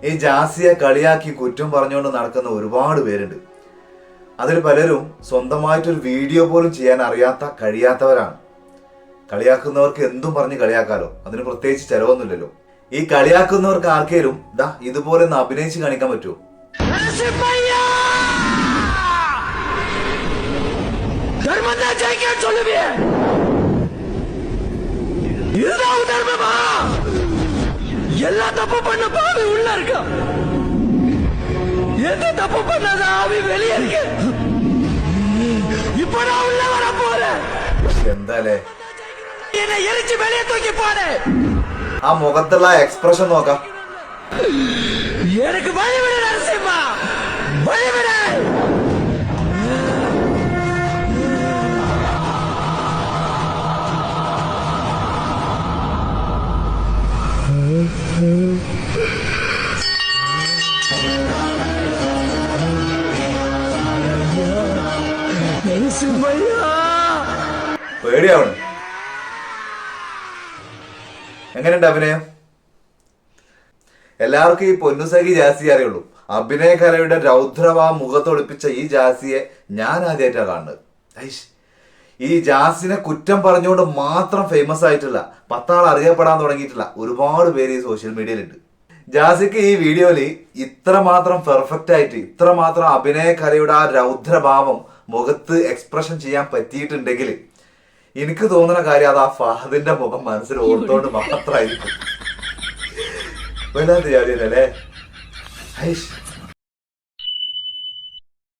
ഈ ജാസിയെ കളിയാക്കി കുറ്റം പറഞ്ഞുകൊണ്ട് നടക്കുന്ന ഒരുപാട് പേരുണ്ട്. അതിൽ പലരും സ്വന്തമായിട്ടൊരു വീഡിയോ പോലും ചെയ്യാൻ കഴിയാത്തവരാണ്. കളിയാക്കുന്നവർക്ക് എന്തും പറഞ്ഞ് കളിയാക്കാലോ, അതിന് പ്രത്യേകിച്ച് ചെലവൊന്നുമില്ലല്ലോ. ഈ കളിയാക്കുന്നവർക്ക് ആർക്കേലും ഇതുപോലെ ഒന്ന് അഭിനയിച്ച് കാണിക്കാൻ പറ്റുമോ? எல்லா தப்பு பண்ண பாவி உள்ள இருக்க, எந்த தப்பு பண்ணாத ஆவி வெளியே இருக்கு. இப்ப நான் உள்ள வர போறேன். എന്താലേ என்னை எரிச்சு வெளியே தூக்கி போடு. ആ മുഖത്തുള്ള എക്സ്പ്രഷൻ നോക്കാം. எனக்கு வழிவிடு நரசிம்மா, வழிவிடு. പേടിയാവണ്. എങ്ങനെയുണ്ട് അഭിനയം? എല്ലാവർക്കും ഈ പൊന്നുസഖി ജാസിയെ അറിയുള്ളൂ. അഭിനയകലയുടെ രൗദ്രഭാ മുഖത്തൊളിപ്പിച്ച ഈ ജാസിയെ ഞാൻ ആദ്യമായിട്ടാണ് കാണുന്നത്. ഈ ജാസിനെ കുറ്റം പറഞ്ഞുകൊണ്ട് മാത്രം ഫേമസ് ആയിട്ടില്ല, 10 ആൾ അറിയപ്പെടാൻ തുടങ്ങിയിട്ടില്ല ഒരുപാട് പേര് ഈ സോഷ്യൽ മീഡിയയിലുണ്ട്. ജാസിക്ക് ഈ വീഡിയോയിൽ ഇത്രമാത്രം പെർഫെക്റ്റ് ആയിട്ട്, ഇത്രമാത്രം അഭിനയകലയുടെ ആ രൗദ്രഭാവം മുഖത്ത് എക്സ്പ്രഷൻ ചെയ്യാൻ പറ്റിയിട്ടുണ്ടെങ്കിൽ എനിക്ക് തോന്നുന്ന കാര്യം അത് ആ ഫഹദിന്റെ മുഖം മനസ്സിൽ ഓർത്തോണ്ട് മാത്രമായിരിക്കും. വല്ലാത്ത ജാതിയല്ലേ?